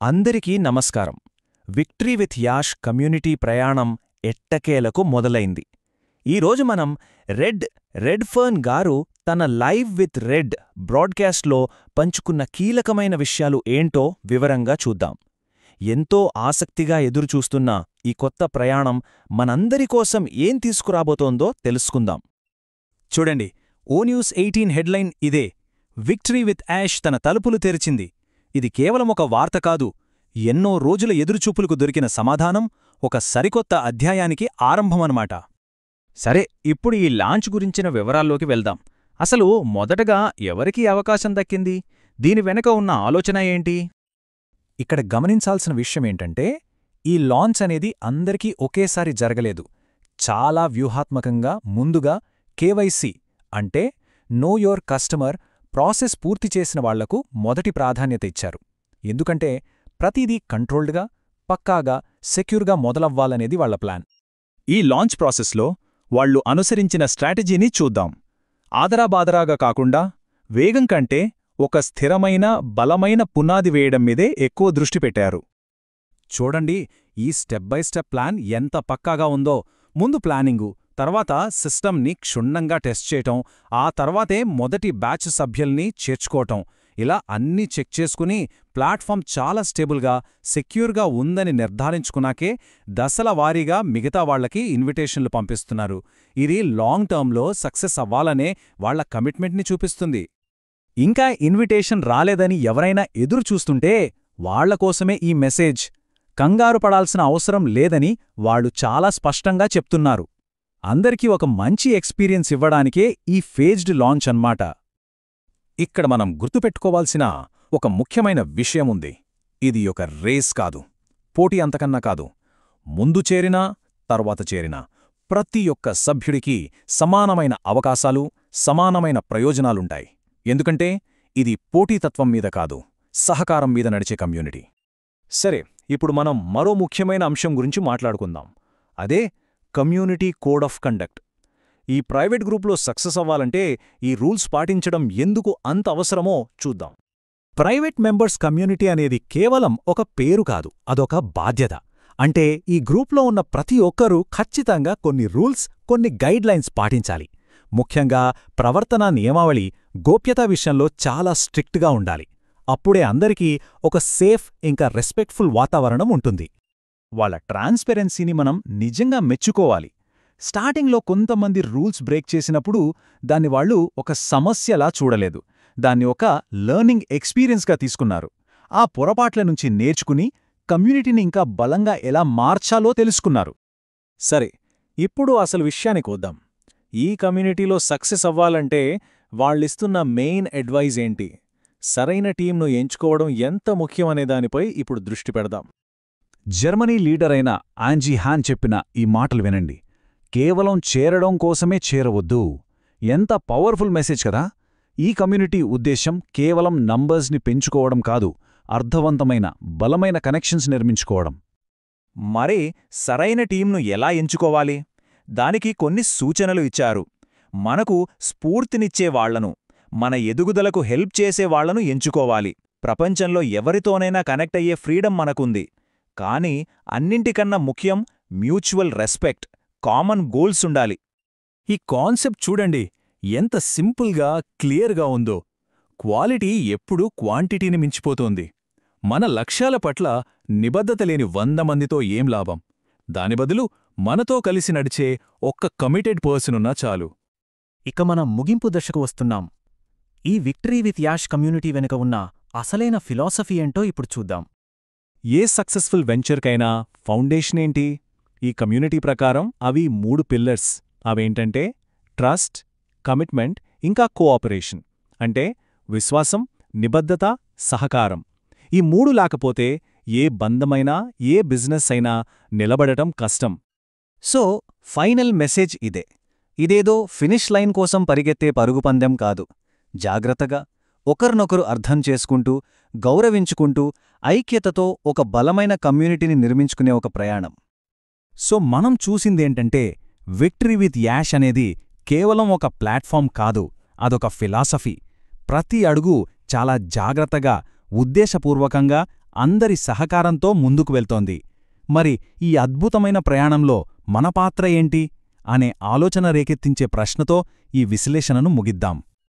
అందరికీ నమస్కారం. Victory with ash community ప్రయాణం ఎట్టకేలకు మొదలైంది. ఈరోజు మనం రెడ్ ఫర్న్ గారు తన లైవ్ విత్ రెడ్ బ్రాడ్కాస్ట్లో పంచుకున్న కీలకమైన విషయాలు ఏంటో వివరంగా చూద్దాం. ఎంతో ఆసక్తిగా ఎదురుచూస్తున్న ఈ కొత్త ప్రయాణం మనందరి కోసం ఏం తీసుకురాబోతోందో తెలుసుకుందాం. చూడండి, ఓ న్యూస్ 18 హెడ్లైన్ ఇదే: విక్టరీ విత్ యాష్ తన తలుపులు తెరిచింది. ఇది కేవలం ఒక వార్త కాదు, ఎన్నో రోజుల ఎదురుచూపులకు దొరికిన సమాధానం, ఒక సరికొత్త అధ్యాయానికి ఆరంభమన్నమాట. సరే, ఇప్పుడు ఈ లాంచ్ గురించిన వివరాల్లోకి వెళ్దాం. అసలు మొదటగా ఎవరికి అవకాశం దక్కింది? దీని వెనక ఉన్న ఆలోచన ఏంటి? ఇక్కడ గమనించాల్సిన విషయమేంటంటే, ఈ లాంచ్ అనేది అందరికీ ఒకేసారి జరగలేదు. చాలా వ్యూహాత్మకంగా ముందుగా కేవైసీ అంటే నో యోర్ కస్టమర్ ప్రాసెస్ పూర్తి చేసిన వాళ్లకు మొదటి ప్రాధాన్యత ఇచ్చారు. ఎందుకంటే ప్రతిదీ కంట్రోల్డ్గా, పక్కాగా, సెక్యూర్గా మొదలవ్వాలనేది వాళ్ల ప్లాన్. ఈ లాంచ్ ప్రాసెస్లో వాళ్లు అనుసరించిన స్ట్రాటజీని చూద్దాం. ఆదరాబాదరాగా కాకుండా వేగం కంటే ఒక స్థిరమైన, బలమైన పునాది వేయడం మీదే ఎక్కువ దృష్టి పెట్టారు. చూడండి, ఈ స్టెప్ బై స్టెప్ ప్లాన్ ఎంత పక్కాగా ఉందో. ముందు ప్లానింగు, తర్వాత సిస్టమ్ని క్షుణ్ణంగా టెస్ట్ చేయటం, ఆ తర్వాతే మొదటి బ్యాచ్ సభ్యుల్ని చేర్చుకోవటం, ఇలా అన్నీ చెక్ చేసుకుని ప్లాట్ఫామ్ చాలా స్టేబుల్గా, సెక్యూర్గా ఉందని నిర్ధారించుకున్నాకే దశల వారీగా మిగతా వాళ్లకి ఇన్విటేషన్లు పంపిస్తున్నారు. ఇది లాంగ్ టర్మ్లో సక్సెస్ అవ్వాలనే వాళ్ల కమిట్మెంట్ని చూపిస్తుంది. ఇంకా ఇన్విటేషన్ రాలేదని ఎవరైనా ఎదురుచూస్తుంటే వాళ్లకోసమే ఈ మెసేజ్. కంగారు పడాల్సిన అవసరం లేదని వాళ్లు చాలా స్పష్టంగా చెప్తున్నారు. అందరికీ ఒక మంచి ఎక్స్పీరియన్స్ ఇవ్వడానికే ఈ ఫేజ్డ్ లాంచ్ అన్నమాట. ఇక్కడ మనం గుర్తుపెట్టుకోవాల్సిన ఒక ముఖ్యమైన విషయముంది. ఇది ఒక రేస్ కాదు, పోటీ అంతకన్నా కాదు. ముందు చేరినా, తర్వాత చేరినా ప్రతి ఒక్క సభ్యుడికి సమానమైన అవకాశాలు, సమానమైన ప్రయోజనాలుంటాయి. ఎందుకంటే ఇది పోటీతత్వం మీద కాదు, సహకారం మీద నడిచే కమ్యూనిటీ. సరే, ఇప్పుడు మనం మరో ముఖ్యమైన అంశం గురించి మాట్లాడుకుందాం. అదే కమ్యూనిటీ కోడ్ ఆఫ్ కండక్ట్. ఈ ప్రైవేట్ గ్రూప్లో సక్సెస్ అవ్వాలంటే ఈ రూల్స్ పాటించడం ఎందుకు అంత అవసరమో చూద్దాం. ప్రైవేట్ మెంబర్స్ కమ్యూనిటీ అనేది కేవలం ఒక పేరు కాదు, అదొక బాధ్యత. అంటే ఈ గ్రూప్లో ఉన్న ప్రతి ఒక్కరూ ఖచ్చితంగా కొన్ని రూల్స్, కొన్ని గైడ్లైన్స్ పాటించాలి. ముఖ్యంగా ప్రవర్తనా నియమావళి, గోప్యతా విషయంలో చాలా స్ట్రిక్ట్గా ఉండాలి. అప్పుడే అందరికీ ఒక సేఫ్ ఇంకా రెస్పెక్ట్ఫుల్ వాతావరణం ఉంటుంది. వాళ్ల ట్రాన్స్పెరెన్సీని మనం నిజంగా మెచ్చుకోవాలి. స్టార్టింగ్లో కొంతమంది రూల్స్ బ్రేక్ చేసినప్పుడు దాన్ని వాళ్లు ఒక సమస్యలా చూడలేదు, దాన్ని ఒక లెర్నింగ్ ఎక్స్పీరియన్స్గా తీసుకున్నారు. ఆ పొరపాట్ల నుంచి నేర్చుకుని కమ్యూనిటీని ఇంకా బలంగా ఎలా మార్చాలో తెలుసుకున్నారు. సరే, ఇప్పుడు అసలు విషయానికి వద్దాం. ఈ కమ్యూనిటీలో సక్సెస్ అవ్వాలంటే వాళ్ళిస్తున్న మెయిన్ అడ్వైజ్ ఏంటి? సరైన టీంను ఎంచుకోవడం ఎంత ముఖ్యమనే దానిపై ఇప్పుడు దృష్టి పెడదాం. జర్మనీ లీడర్ అయిన ఆంజీ హాన్ చెప్పిన ఈ మాటలు వినండి. కేవలం చేరడం కోసమే చేరవద్దు. ఎంత పవర్ఫుల్ మెసేజ్ కదా! ఈ కమ్యూనిటీ ఉద్దేశం కేవలం నంబర్స్ని పెంచుకోవడం కాదు, అర్థవంతమైన, బలమైన కనెక్షన్స్ నిర్మించుకోవడం. మరి సరైన టీంను ఎలా ఎంచుకోవాలి? దానికి కొన్ని సూచనలు ఇచ్చారు. మనకు స్ఫూర్తినిచ్చే వాళ్లను, మన ఎదుగుదలకు హెల్ప్ చేసే వాళ్లను ఎంచుకోవాలి. ప్రపంచంలో ఎవరితోనైనా కనెక్ట్ అయ్యే ఫ్రీడమ్ మనకుంది. కానీ అన్నింటికన్నా ముఖ్యం మ్యూచువల్ రెస్పెక్ట్, కామన్ గోల్స్ ఉండాలి. ఈ కాన్సెప్ట్ చూడండి, ఎంత సింపుల్గా, క్లియర్గా ఉందో. క్వాలిటీ ఎప్పుడూ క్వాంటిటీని మించిపోతోంది. మన లక్ష్యాల పట్ల నిబద్ధత లేని 100 మందితో ఏం లాభం? దాని బదులు మనతో కలిసి నడిచే ఒక్క కమిటెడ్ పర్సనున్నా చాలు. ఇక మనం ముగింపు దశకు వస్తున్నాం. ఈ విక్టరీ విత్ యాష్ కమ్యూనిటీ వెనుక ఉన్న అసలైన ఫిలాసఫీ ఏంటో ఇప్పుడు చూద్దాం. ఏ సక్సెస్ఫుల్ వెంచర్కైనా ఫౌండేషన్ ఏంటి? ఈ కమ్యూనిటీ ప్రకారం అవి 3 పిల్లర్స్. అవేంటంటే ట్రస్ట్, కమిట్మెంట్, ఇంకా కోఆపరేషన్. అంటే విశ్వాసం, నిబద్ధత, సహకారం. ఈ 3 లేకపోతే ఏ బంధమైనా, ఏ బిజినెస్ అయినా నిలబడటం కష్టం. సో ఫైనల్ మెసేజ్ ఇదే. ఇదేదో ఫినిష్ లైన్ కోసం పరిగెత్తే పరుగుపందెం కాదు. జాగ్రత్తగా, ఒకరినొకరు అర్థం చేసుకుంటూ, గౌరవించుకుంటూ, ఐక్యతతో ఒక బలమైన కమ్యూనిటీని నిర్మించుకునే ఒక ప్రయాణం. సో మనం చూసిందేంటంటే, విక్టరీ విత్ యాష్ అనేది కేవలం ఒక ప్లాట్ఫామ్ కాదు, అదొక ఫిలాసఫీ. ప్రతి అడుగు చాలా జాగ్రత్తగా, ఉద్దేశపూర్వకంగా అందరి సహకారంతో ముందుకు వెళ్తోంది. మరి ఈ అద్భుతమైన ప్రయాణంలో మన పాత్ర ఏంటి అనే ఆలోచన రేకెత్తించే ప్రశ్నతో ఈ విశ్లేషణను ముగిద్దాం.